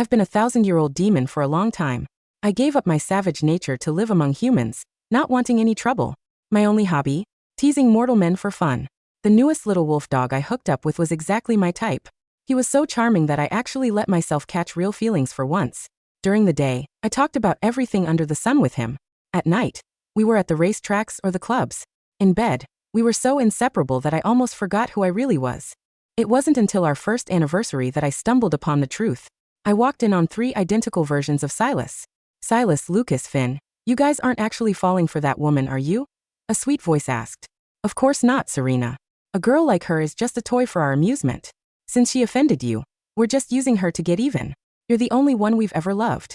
I've been a 1,000-year-old demon for a long time. I gave up my savage nature to live among humans, not wanting any trouble. My only hobby? Teasing mortal men for fun. The newest little wolf dog I hooked up with was exactly my type. He was so charming that I actually let myself catch real feelings for once. During the day, I talked about everything under the sun with him. At night, we were at the racetracks or the clubs. In bed, we were so inseparable that I almost forgot who I really was. It wasn't until our first anniversary that I stumbled upon the truth. I walked in on 3 identical versions of Silas. Silas, Lucas, Finn, you guys aren't actually falling for that woman, are you? A sweet voice asked. Of course not, Serena. A girl like her is just a toy for our amusement. Since she offended you, we're just using her to get even. You're the only one we've ever loved.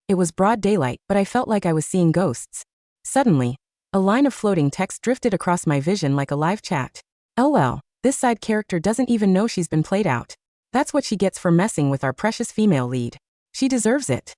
It was broad daylight, but I felt like I was seeing ghosts. Suddenly, a line of floating text drifted across my vision like a live chat. LL, this side character doesn't even know she's been played out. That's what she gets for messing with our precious female lead. She deserves it.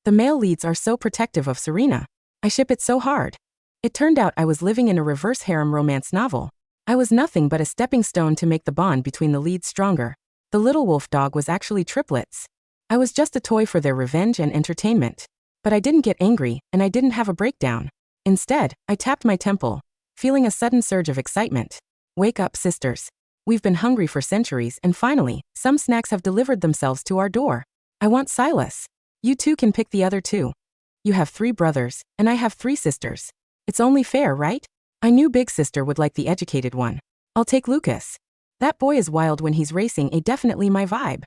The male leads are so protective of Serena. I ship it so hard. It turned out I was living in a reverse harem romance novel. I was nothing but a stepping stone to make the bond between the leads stronger. The little wolf dog was actually triplets. I was just a toy for their revenge and entertainment. But I didn't get angry, and I didn't have a breakdown. Instead, I tapped my temple, feeling a sudden surge of excitement. Wake up, sisters. We've been hungry for centuries, and finally, some snacks have delivered themselves to our door. I want Silas. You two can pick the other 2. You have 3 brothers, and I have 3 sisters. It's only fair, right? I knew big sister would like the educated one. I'll take Lucas. That boy is wild when he's racing, definitely my vibe.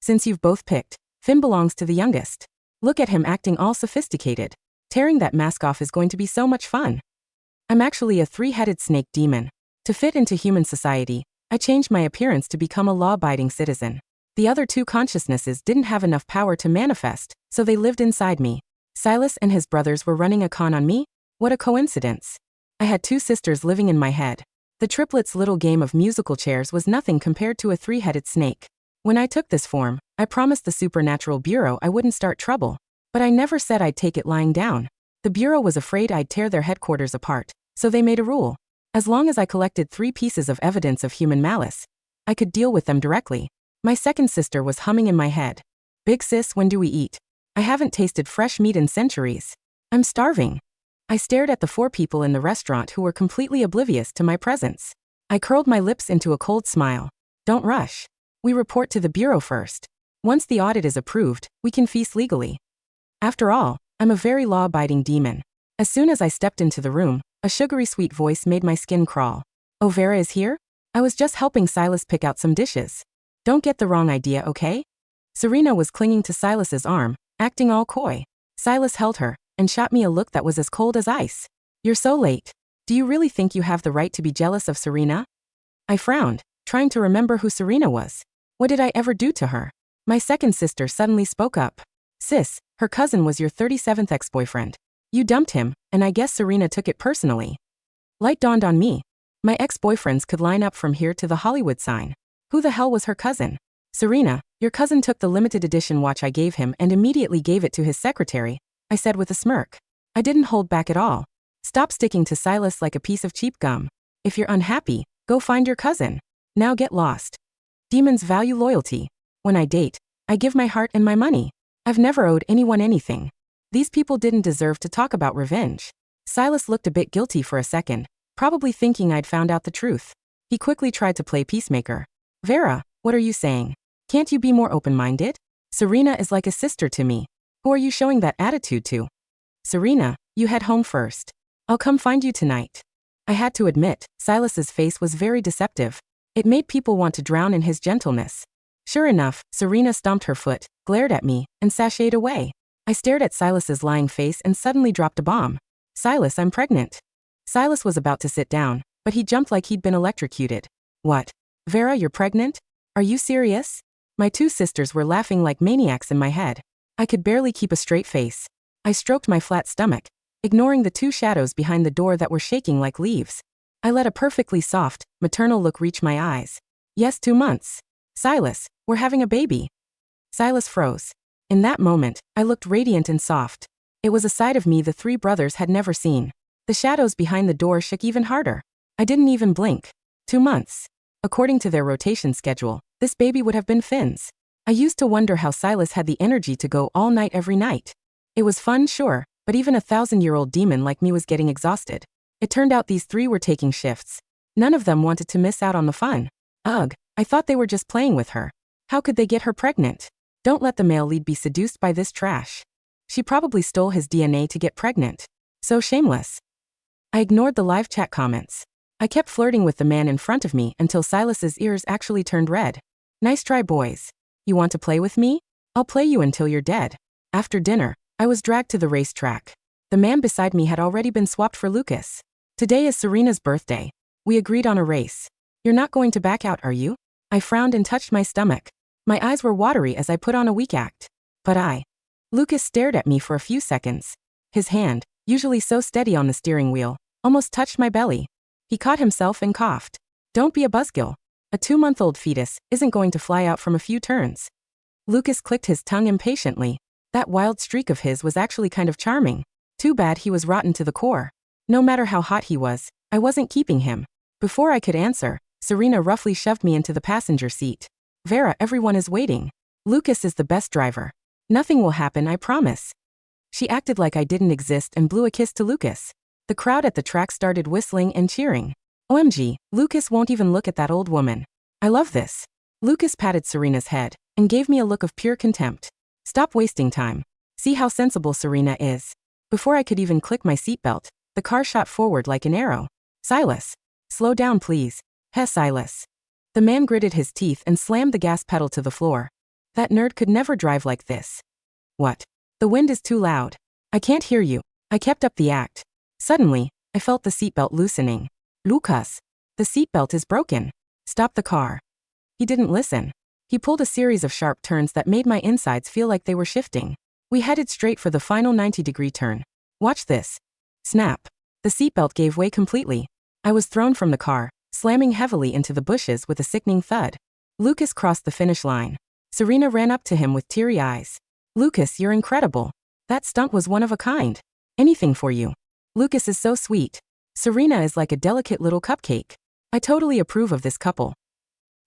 Since you've both picked, Finn belongs to the youngest. Look at him acting all sophisticated. Tearing that mask off is going to be so much fun. I'm actually a 3-headed snake demon. To fit into human society, I changed my appearance to become a law-abiding citizen. The other 2 consciousnesses didn't have enough power to manifest, so they lived inside me. Silas and his brothers were running a con on me? What a coincidence. I had 2 sisters living in my head. The triplets' little game of musical chairs was nothing compared to a 3-headed snake. When I took this form, I promised the Supernatural Bureau I wouldn't start trouble. But I never said I'd take it lying down. The Bureau was afraid I'd tear their headquarters apart, so they made a rule. As long as I collected 3 pieces of evidence of human malice, I could deal with them directly. My second sister was humming in my head. Big sis, when do we eat? I haven't tasted fresh meat in centuries. I'm starving. I stared at the 4 people in the restaurant who were completely oblivious to my presence. I curled my lips into a cold smile. Don't rush. We report to the Bureau first. Once the audit is approved, we can feast legally. After all, I'm a very law-abiding demon. As soon as I stepped into the room, a sugary sweet voice made my skin crawl. Oh, Vera is here? I was just helping Silas pick out some dishes. Don't get the wrong idea, okay? Serena was clinging to Silas's arm, acting all coy. Silas held her, and shot me a look that was as cold as ice. You're so late. Do you really think you have the right to be jealous of Serena? I frowned, trying to remember who Serena was. What did I ever do to her? My second sister suddenly spoke up. Sis, her cousin was your 37th ex-boyfriend. You dumped him, and I guess Serena took it personally. Light dawned on me. My ex-boyfriends could line up from here to the Hollywood sign. Who the hell was her cousin? Serena, your cousin took the limited edition watch I gave him and immediately gave it to his secretary, I said with a smirk. I didn't hold back at all. Stop sticking to Silas like a piece of cheap gum. If you're unhappy, go find your cousin. Now get lost. Demons value loyalty. When I date, I give my heart and my money. I've never owed anyone anything. These people didn't deserve to talk about revenge. Silas looked a bit guilty for a second, probably thinking I'd found out the truth. He quickly tried to play peacemaker. Vera, what are you saying? Can't you be more open-minded? Serena is like a sister to me. Who are you showing that attitude to? Serena, you head home first. I'll come find you tonight. I had to admit, Silas's face was very deceptive. It made people want to drown in his gentleness. Sure enough, Serena stomped her foot, glared at me, and sashayed away. I stared at Silas's lying face and suddenly dropped a bomb. Silas, I'm pregnant. Silas was about to sit down, but he jumped like he'd been electrocuted. What? Vera, you're pregnant? Are you serious? My two sisters were laughing like maniacs in my head. I could barely keep a straight face. I stroked my flat stomach, ignoring the two shadows behind the door that were shaking like leaves. I let a perfectly soft, maternal look reach my eyes. Yes, 2 months. Silas, we're having a baby. Silas froze. In that moment, I looked radiant and soft. It was a side of me the three brothers had never seen. The shadows behind the door shook even harder. I didn't even blink. 2 months. According to their rotation schedule, this baby would have been Finn's. I used to wonder how Silas had the energy to go all night every night. It was fun, sure, but even a 1,000-year-old demon like me was getting exhausted. It turned out these three were taking shifts. None of them wanted to miss out on the fun. Ugh, I thought they were just playing with her. How could they get her pregnant? Don't let the male lead be seduced by this trash. She probably stole his DNA to get pregnant. So shameless. I ignored the live chat comments. I kept flirting with the man in front of me until Silas's ears actually turned red. Nice try, boys. You want to play with me? I'll play you until you're dead. After dinner, I was dragged to the racetrack. The man beside me had already been swapped for Lucas. Today is Serena's birthday. We agreed on a race. You're not going to back out, are you? I frowned and touched my stomach. My eyes were watery as I put on a weak act. But Lucas stared at me for a few seconds. His hand, usually so steady on the steering wheel, almost touched my belly. He caught himself and coughed. Don't be a buzzkill. A 2-month-old fetus isn't going to fly out from a few turns. Lucas clicked his tongue impatiently. That wild streak of his was actually kind of charming. Too bad he was rotten to the core. No matter how hot he was, I wasn't keeping him. Before I could answer, Serena roughly shoved me into the passenger seat. Vera, everyone is waiting. Lucas is the best driver. Nothing will happen, I promise. She acted like I didn't exist and blew a kiss to Lucas. The crowd at the track started whistling and cheering. OMG, Lucas won't even look at that old woman. I love this. Lucas patted Serena's head and gave me a look of pure contempt. Stop wasting time. See how sensible Serena is. Before I could even click my seatbelt, the car shot forward like an arrow. Silas. Slow down, please. Silas. The man gritted his teeth and slammed the gas pedal to the floor. That nerd could never drive like this. What? The wind is too loud. I can't hear you. I kept up the act. Suddenly, I felt the seatbelt loosening. Lucas. The seatbelt is broken. Stop the car. He didn't listen. He pulled a series of sharp turns that made my insides feel like they were shifting. We headed straight for the final 90-degree turn. Watch this. Snap. The seatbelt gave way completely. I was thrown from the car, slamming heavily into the bushes with a sickening thud. Lucas crossed the finish line. Serena ran up to him with teary eyes. Lucas, you're incredible. That stunt was one of a kind. Anything for you. Lucas is so sweet. Serena is like a delicate little cupcake. I totally approve of this couple.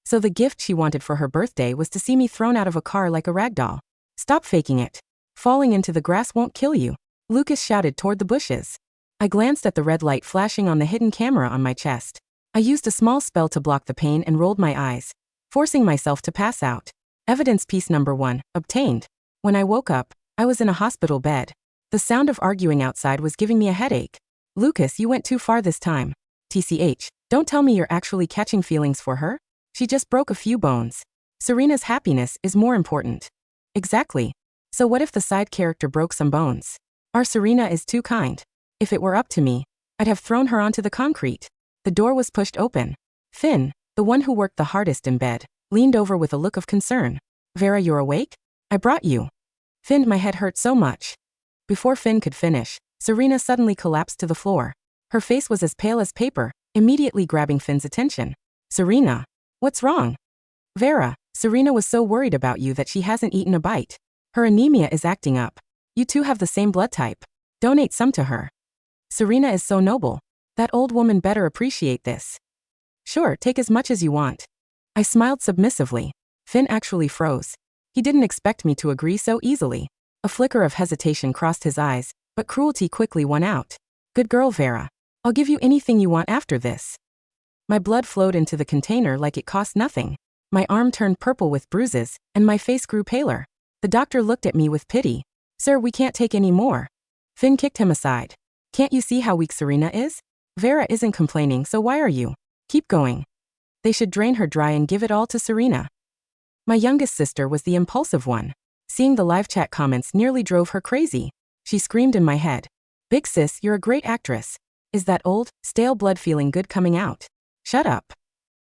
So the gift she wanted for her birthday was to see me thrown out of a car like a rag doll. Stop faking it. Falling into the grass won't kill you. Lucas shouted toward the bushes. I glanced at the red light flashing on the hidden camera on my chest. I used a small spell to block the pain and rolled my eyes, forcing myself to pass out. Evidence piece number 1, obtained. When I woke up, I was in a hospital bed. The sound of arguing outside was giving me a headache. Lucas, you went too far this time. TCH, don't tell me you're actually catching feelings for her? She just broke a few bones. Serena's happiness is more important. Exactly. So what if the side character broke some bones? Our Serena is too kind. If it were up to me, I'd have thrown her onto the concrete. The door was pushed open. Finn, the one who worked the hardest in bed, leaned over with a look of concern. Vera, you're awake? I brought you. Finn, my head hurt so much. Before Finn could finish, Serena suddenly collapsed to the floor. Her face was as pale as paper, immediately grabbing Finn's attention. Serena, what's wrong? Vera, Serena was so worried about you that she hasn't eaten a bite. Her anemia is acting up. You two have the same blood type. Donate some to her. Serena is so noble. That old woman better appreciate this. Sure, take as much as you want. I smiled submissively. Finn actually froze. He didn't expect me to agree so easily. A flicker of hesitation crossed his eyes, but cruelty quickly won out. Good girl, Vera. I'll give you anything you want after this. My blood flowed into the container like it cost nothing. My arm turned purple with bruises, and my face grew paler. The doctor looked at me with pity. Sir, we can't take any more. Finn kicked him aside. Can't you see how weak Serena is? Vera isn't complaining, so why are you? Keep going. They should drain her dry and give it all to Serena. My youngest sister was the impulsive one. Seeing the live chat comments nearly drove her crazy. She screamed in my head. Big sis, you're a great actress. Is that old, stale blood feeling good coming out? Shut up.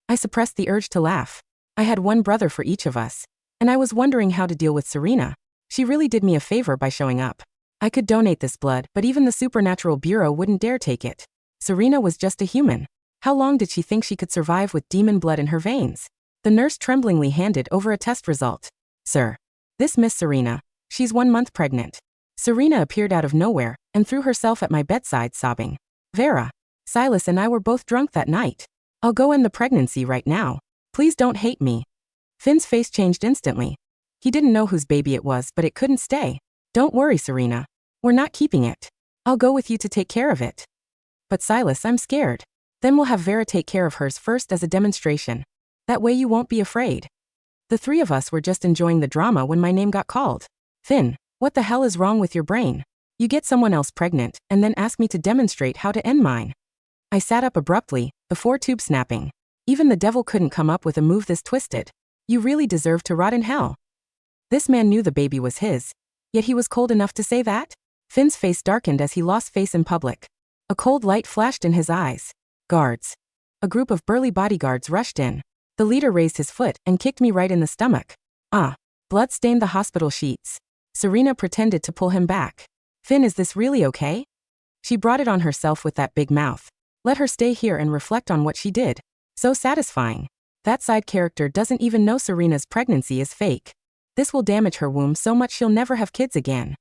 I suppressed the urge to laugh. I had one brother for each of us, and I was wondering how to deal with Serena. She really did me a favor by showing up. I could donate this blood, but even the Supernatural Bureau wouldn't dare take it. Serena was just a human. How long did she think she could survive with demon blood in her veins? The nurse tremblingly handed over a test result. Sir, this Miss Serena, she's 1 month pregnant. Serena appeared out of nowhere and threw herself at my bedside sobbing. Vera, Silas and I were both drunk that night. I'll go end the pregnancy right now. Please don't hate me. Finn's face changed instantly. He didn't know whose baby it was, but it couldn't stay. Don't worry, Serena. We're not keeping it. I'll go with you to take care of it. But Silas, I'm scared. Then we'll have Vera take care of hers first as a demonstration. That way you won't be afraid. The three of us were just enjoying the drama when my name got called. Finn, what the hell is wrong with your brain? You get someone else pregnant, and then ask me to demonstrate how to end mine. I sat up abruptly, the foretube snapping. Even the devil couldn't come up with a move this twisted. You really deserve to rot in hell. This man knew the baby was his. Yet he was cold enough to say that? Finn's face darkened as he lost face in public. A cold light flashed in his eyes. Guards. A group of burly bodyguards rushed in. The leader raised his foot and kicked me right in the stomach. Ah. Blood stained the hospital sheets. Serena pretended to pull him back. Finn, is this really okay? She brought it on herself with that big mouth. Let her stay here and reflect on what she did. So satisfying. That side character doesn't even know Serena's pregnancy is fake. This will damage her womb so much she'll never have kids again.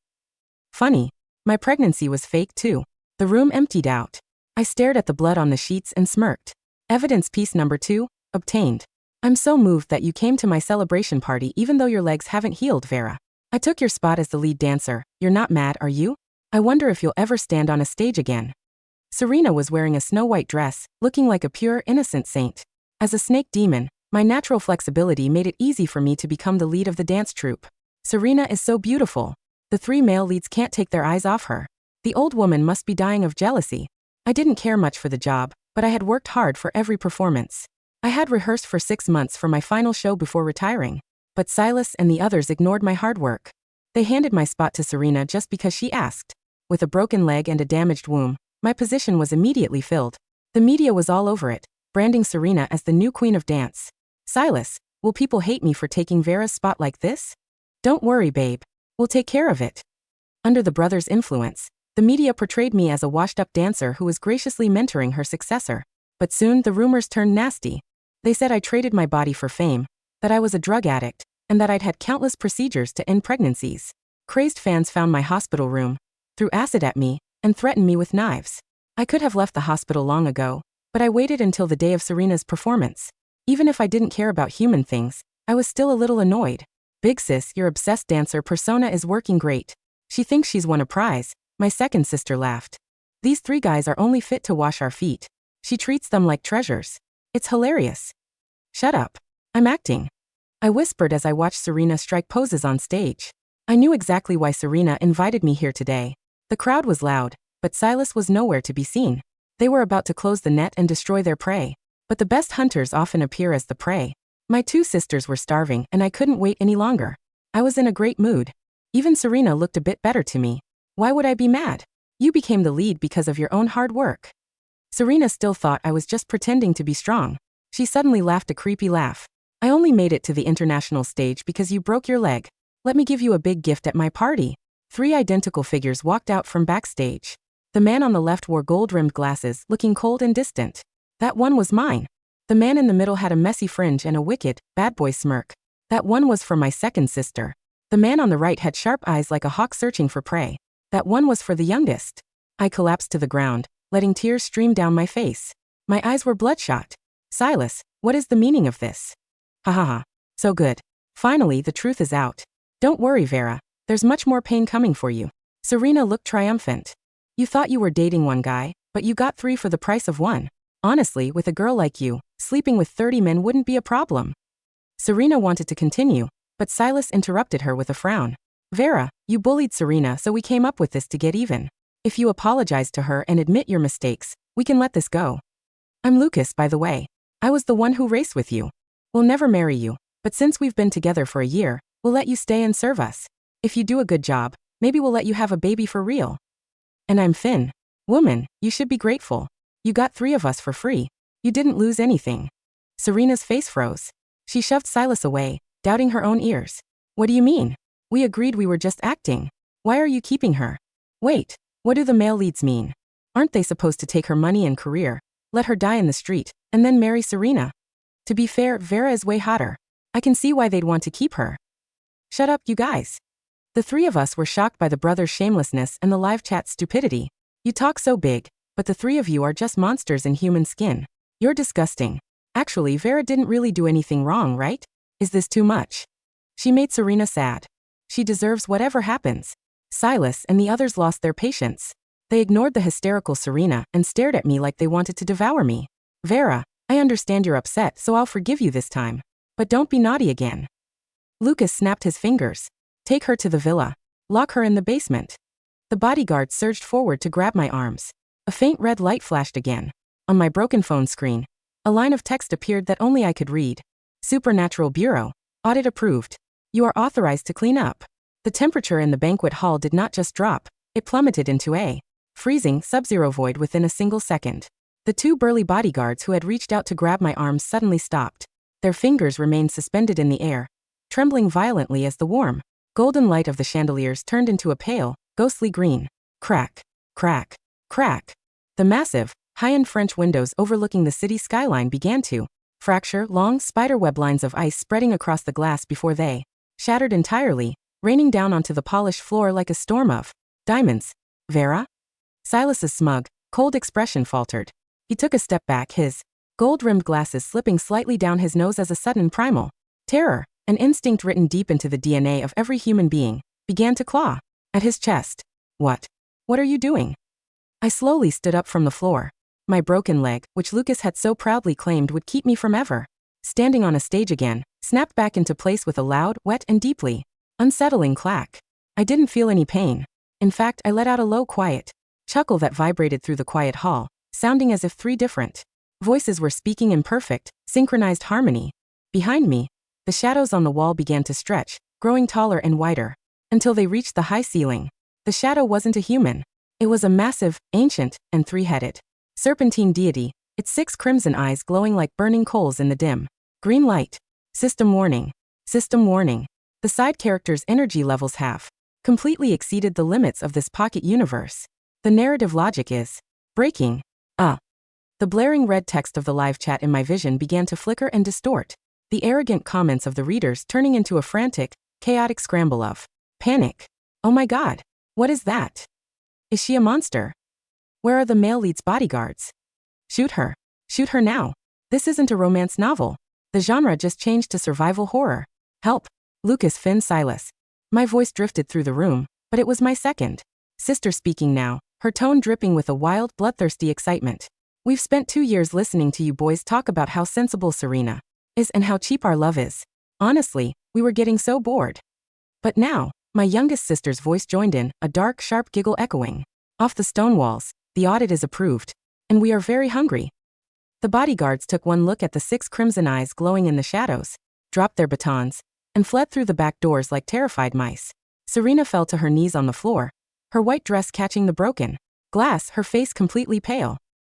Funny. My pregnancy was fake too. The room emptied out. I stared at the blood on the sheets and smirked. Evidence piece number 2, obtained. I'm so moved that you came to my celebration party even though your legs haven't healed, Vera. I took your spot as the lead dancer. You're not mad, are you? I wonder if you'll ever stand on a stage again. Serena was wearing a snow-white dress, looking like a pure, innocent saint. As a snake demon, my natural flexibility made it easy for me to become the lead of the dance troupe. Serena is so beautiful. The three male leads can't take their eyes off her. The old woman must be dying of jealousy. I didn't care much for the job, but I had worked hard for every performance. I had rehearsed for 6 months for my final show before retiring. But Silas and the others ignored my hard work. They handed my spot to Serena just because she asked. With a broken leg and a damaged womb, my position was immediately filled. The media was all over it, branding Serena as the new queen of dance. Silas, will people hate me for taking Vera's spot like this? Don't worry, babe. We'll take care of it. Under the brothers' influence, the media portrayed me as a washed-up dancer who was graciously mentoring her successor. But soon the rumors turned nasty. They said I traded my body for fame, that I was a drug addict, and that I'd had countless procedures to end pregnancies. Crazed fans found my hospital room, threw acid at me, and threatened me with knives. I could have left the hospital long ago, but I waited until the day of Serena's performance. Even if I didn't care about human things, I was still a little annoyed. Big sis, your obsessed dancer persona is working great. She thinks she's won a prize, my second sister laughed. These 3 guys are only fit to wash our feet. She treats them like treasures. It's hilarious. Shut up. I'm acting. I whispered as I watched Serena strike poses on stage. I knew exactly why Serena invited me here today. The crowd was loud, but Silas was nowhere to be seen. They were about to close the net and destroy their prey. But the best hunters often appear as the prey. My 2 sisters were starving and I couldn't wait any longer. I was in a great mood. Even Serena looked a bit better to me. Why would I be mad? You became the lead because of your own hard work. Serena still thought I was just pretending to be strong. She suddenly laughed a creepy laugh. I only made it to the international stage because you broke your leg. Let me give you a big gift at my party. 3 identical figures walked out from backstage. The man on the left wore gold-rimmed glasses, looking cold and distant. That one was mine. The man in the middle had a messy fringe and a wicked, bad boy smirk. That one was for my second sister. The man on the right had sharp eyes like a hawk searching for prey. That one was for the youngest. I collapsed to the ground, letting tears stream down my face. My eyes were bloodshot. Silas, what is the meaning of this? Ha ha ha. So good. Finally, the truth is out. Don't worry, Vera. There's much more pain coming for you. Serena looked triumphant. You thought you were dating one guy, but you got 3 for the price of 1. Honestly, with a girl like you, sleeping with 30 men wouldn't be a problem. Serena wanted to continue, but Silas interrupted her with a frown. Vera, you bullied Serena, so we came up with this to get even. If you apologize to her and admit your mistakes, we can let this go. I'm Lucas, by the way. I was the one who raced with you. We'll never marry you, but since we've been together for a year, we'll let you stay and serve us. If you do a good job, maybe we'll let you have a baby for real. And I'm Finn. Woman, you should be grateful. You got 3 of us for free. You didn't lose anything. Serena's face froze. She shoved Silas away, doubting her own ears. What do you mean? We agreed we were just acting. Why are you keeping her? Wait, what do the male leads mean? Aren't they supposed to take her money and career, let her die in the street, and then marry Serena? To be fair, Vera is way hotter. I can see why they'd want to keep her. Shut up, you guys. The 3 of us were shocked by the brothers' shamelessness and the live chat stupidity. You talk so big, but the 3 of you are just monsters in human skin. You're disgusting. Actually, Vera didn't really do anything wrong, right? Is this too much? She made Serena sad. She deserves whatever happens. Silas and the others lost their patience. They ignored the hysterical Serena and stared at me like they wanted to devour me. Vera, I understand you're upset, so I'll forgive you this time. But don't be naughty again. Lucas snapped his fingers. Take her to the villa. Lock her in the basement. The bodyguard surged forward to grab my arms. A faint red light flashed again. On my broken phone screen, a line of text appeared that only I could read. Supernatural Bureau. Audit approved. You are authorized to clean up. The temperature in the banquet hall did not just drop, it plummeted into a freezing sub-zero void within a single second. The two burly bodyguards who had reached out to grab my arms suddenly stopped. Their fingers remained suspended in the air, trembling violently as the warm, golden light of the chandeliers turned into a pale, ghostly green. Crack, crack, crack. The massive, high-end French windows overlooking the city skyline began to fracture, long spiderweb lines of ice spreading across the glass before they shattered entirely, raining down onto the polished floor like a storm of diamonds. Vera? Silas's smug, cold expression faltered. He took a step back, his gold-rimmed glasses slipping slightly down his nose as a sudden primal terror, an instinct written deep into the DNA of every human being, began to claw at his chest. What? What are you doing? I slowly stood up from the floor. My broken leg, which Lucas had so proudly claimed would keep me from ever standing on a stage again, snapped back into place with a loud, wet and deeply unsettling clack. I didn't feel any pain. In fact, I let out a low, quiet chuckle that vibrated through the quiet hall, sounding as if three different voices were speaking in perfect, synchronized harmony. Behind me, the shadows on the wall began to stretch, growing taller and wider, until they reached the high ceiling. The shadow wasn't a human. It was a massive, ancient, and three-headed serpentine deity, its 6 crimson eyes glowing like burning coals in the dim green light. System warning. System warning. The side character's energy levels have completely exceeded the limits of this pocket universe. The narrative logic is breaking. The blaring red text of the live chat in my vision began to flicker and distort, the arrogant comments of the readers turning into a frantic, chaotic scramble of panic. Oh my god, what is that? Is she a monster? Where are the male lead's bodyguards? Shoot her. Shoot her now. This isn't a romance novel. The genre just changed to survival horror. Help. Lucas, Finn, Silas. My voice drifted through the room, but it was my second sister speaking now, her tone dripping with a wild, bloodthirsty excitement. We've spent 2 years listening to you boys talk about how sensible Serena is and how cheap our love is. Honestly, we were getting so bored. But now, my youngest sister's voice joined in, a dark, sharp giggle echoing off the stone walls. The audit is approved. And we are very hungry. The bodyguards took one look at the 6 crimson eyes glowing in the shadows, dropped their batons, and fled through the back doors like terrified mice. Serena fell to her knees on the floor, her white dress catching the broken glass, her face completely pale.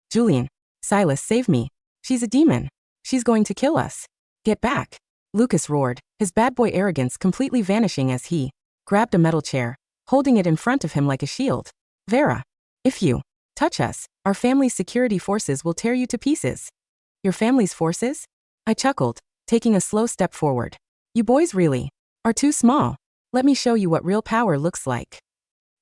Julian, Silas, save me. She's a demon. She's going to kill us. Get back. Lucas roared, his bad boy arrogance completely vanishing as he grabbed a metal chair, holding it in front of him like a shield. Vera, if you touch us, our family's security forces will tear you to pieces. Your family's forces? I chuckled, taking a slow step forward. You boys really are too small. Let me show you what real power looks like.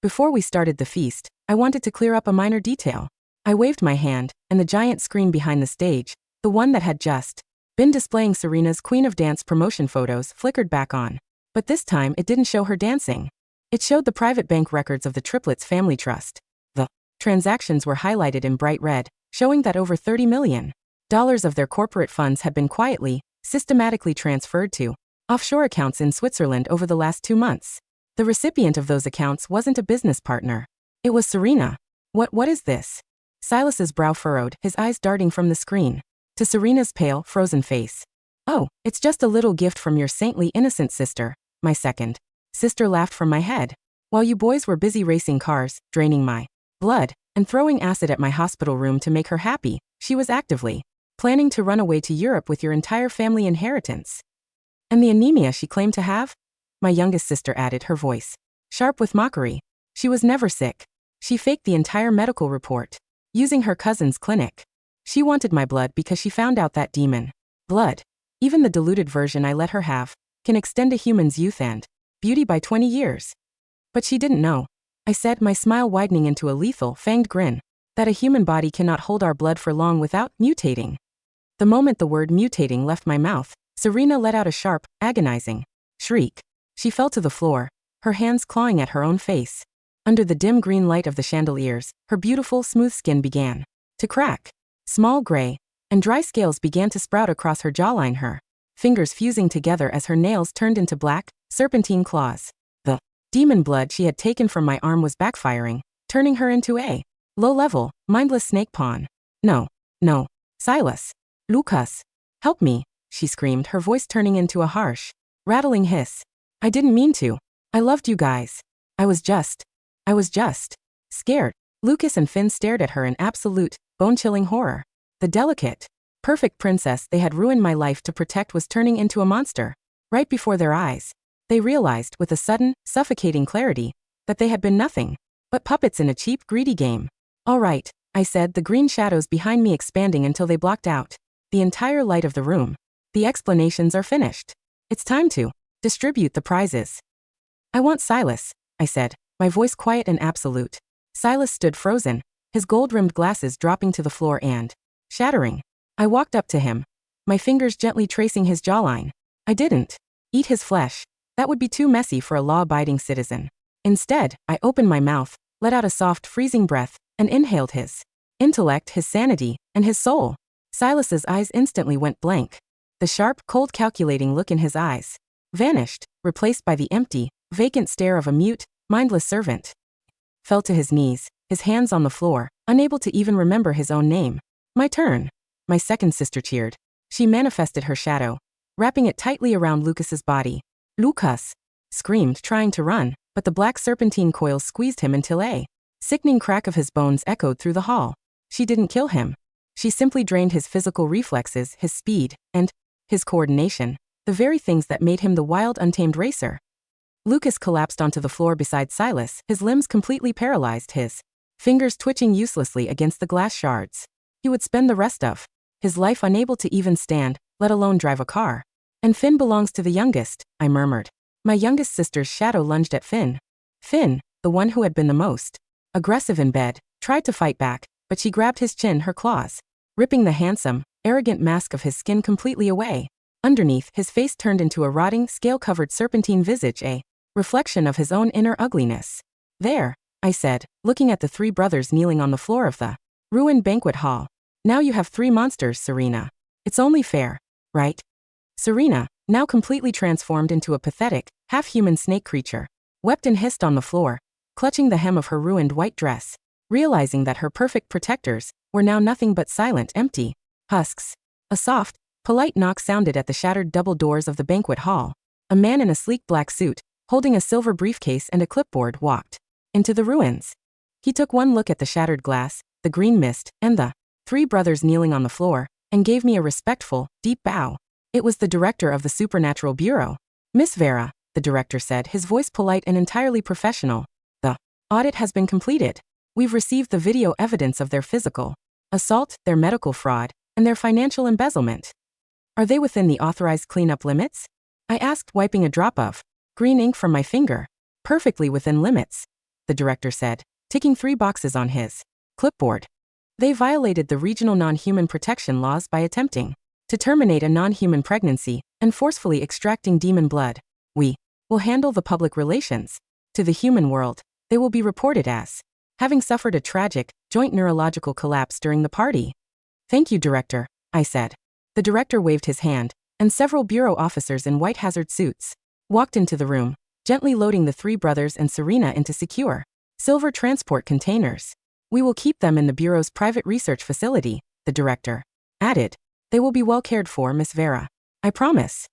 Before we started the feast, I wanted to clear up a minor detail. I waved my hand, and the giant screen behind the stage, the one that had just been displaying Serena's Queen of Dance promotion photos, flickered back on. But this time it didn't show her dancing. It showed the private bank records of the triplets' family trust. The transactions were highlighted in bright red, showing that over $30 million of their corporate funds had been quietly, systematically transferred to offshore accounts in Switzerland over the last 2 months. The recipient of those accounts wasn't a business partner. It was Serena. What is this? Silas's brow furrowed, his eyes darting from the screen to Serena's pale, frozen face. Oh, it's just a little gift from your saintly innocent sister, my second sister laughed from my head. While you boys were busy racing cars, draining my blood, and throwing acid at my hospital room to make her happy, she was actively planning to run away to Europe with your entire family inheritance. And the anemia she claimed to have? My youngest sister added, her voice sharp with mockery. She was never sick. She faked the entire medical report, using her cousin's clinic. She wanted my blood because she found out that demon blood, even the diluted version I let her have, can extend a human's youth and beauty by 20 years. But she didn't know, I said, my smile widening into a lethal, fanged grin, that a human body cannot hold our blood for long without mutating. The moment the word mutating left my mouth, Serena let out a sharp, agonizing Shriek. She fell to the floor, her hands clawing at her own face. Under the dim green light of the chandeliers, her beautiful, smooth skin began to crack. Small gray and dry scales began to sprout across her jawline, her fingers fusing together as her nails turned into black, serpentine claws. The demon blood she had taken from my arm was backfiring, turning her into a low-level, mindless snake pawn. No. No. Silas. Lucas. Help me, she screamed, her voice turning into a harsh, rattling hiss. I didn't mean to. I loved you guys. I was just scared. Lucas and Finn stared at her in absolute, bone-chilling horror. The delicate, perfect princess they had ruined my life to protect was turning into a monster. Right before their eyes, they realized with a sudden, suffocating clarity that they had been nothing but puppets in a cheap, greedy game. All right, I said, the green shadows behind me expanding until they blocked out the entire light of the room. The explanations are finished. It's time to distribute the prizes. I want Silas, I said, my voice quiet and absolute. Silas stood frozen, his gold-rimmed glasses dropping to the floor and shattering. I walked up to him, my fingers gently tracing his jawline. I didn't eat his flesh. That would be too messy for a law-abiding citizen. Instead, I opened my mouth, let out a soft, freezing breath, and inhaled his intellect, his sanity, and his soul. Silas's eyes instantly went blank. The sharp, cold, calculating look in his eyes vanished, replaced by the empty, vacant stare of a mute, mindless servant. Fell to his knees, his hands on the floor, unable to even remember his own name. My turn. My second sister cheered. She manifested her shadow, wrapping it tightly around Lucas's body. Lucas screamed, trying to run, but the black serpentine coils squeezed him until a sickening crack of his bones echoed through the hall. She didn't kill him. She simply drained his physical reflexes, his speed, and his coordination, the very things that made him the wild, untamed racer. Lucas collapsed onto the floor beside Silas, his limbs completely paralyzed, his fingers twitching uselessly against the glass shards. He would spend the rest of his life unable to even stand, let alone drive a car. And Finn belongs to the youngest, I murmured. My youngest sister's shadow lunged at Finn. Finn, the one who had been the most aggressive in bed, tried to fight back, but she grabbed his chin, her claws, ripping the handsome, arrogant mask of his skin completely away. Underneath, his face turned into a rotting, scale-covered serpentine visage, a reflection of his own inner ugliness. There, I said, looking at the three brothers kneeling on the floor of the ruined banquet hall. Now you have three monsters, Serena. It's only fair, right? Serena, now completely transformed into a pathetic, half-human snake creature, wept and hissed on the floor, clutching the hem of her ruined white dress, realizing that her perfect protectors were now nothing but silent, empty husks. A soft, polite knock sounded at the shattered double doors of the banquet hall. A man in a sleek black suit, holding a silver briefcase and a clipboard, walked into the ruins. He took one look at the shattered glass, the green mist, and the three brothers kneeling on the floor, and gave me a respectful, deep bow. It was the director of the Supernatural Bureau. Miss Vera, the director said, his voice polite and entirely professional. The audit has been completed. We've received the video evidence of their physical assault, their medical fraud, and their financial embezzlement. Are they within the authorized cleanup limits? I asked, wiping a drop of green ink from my finger. Perfectly within limits, the director said, ticking 3 boxes on his clipboard. They violated the regional non-human protection laws by attempting to terminate a non-human pregnancy and forcefully extracting demon blood. We will handle the public relations. To the human world, they will be reported as having suffered a tragic, joint neurological collapse during the party. Thank you, Director, I said. The director waved his hand, and several bureau officers in white hazard suits walked into the room, gently loading the three brothers and Serena into secure silver transport containers. We will keep them in the bureau's private research facility, the director added. They will be well cared for, Miss Vera. I promise.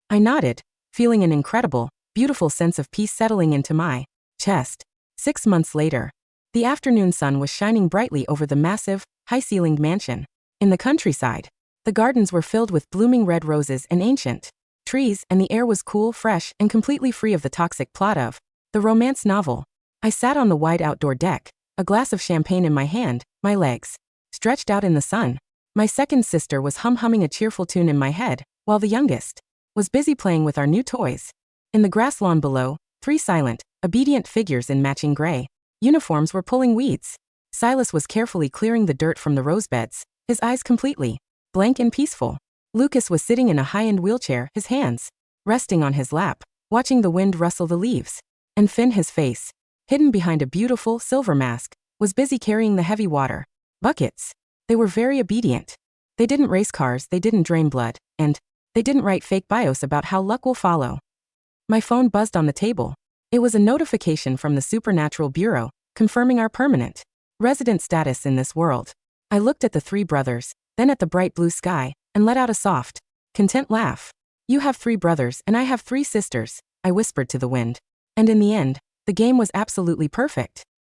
I nodded, feeling an incredible, beautiful sense of peace settling into my chest. 6 months later, the afternoon sun was shining brightly over the massive, high-ceilinged mansion. In the countryside, the gardens were filled with blooming red roses and ancient trees, and the air was cool, fresh, and completely free of the toxic plot of the romance novel. I sat on the wide outdoor deck, a glass of champagne in my hand, my legs stretched out in the sun. My second sister was humming a cheerful tune in my head, while the youngest was busy playing with our new toys. In the grass lawn below, 3 silent, obedient figures in matching gray uniforms were pulling weeds. Silas was carefully clearing the dirt from the rose beds, his eyes completely blank and peaceful. Lucas was sitting in a high-end wheelchair, his hands resting on his lap, watching the wind rustle the leaves. And Finn, his face, hidden behind a beautiful silver mask, was busy carrying the heavy water buckets. They were very obedient. They didn't race cars, they didn't drain blood, and they didn't write fake bios about how luck will follow. My phone buzzed on the table. It was a notification from the Supernatural Bureau, confirming our permanent resident status in this world. I looked at the three brothers, then at the bright blue sky, and let out a soft, content laugh. You have 3 brothers and I have 3 sisters, I whispered to the wind. And in the end, the game was absolutely perfect.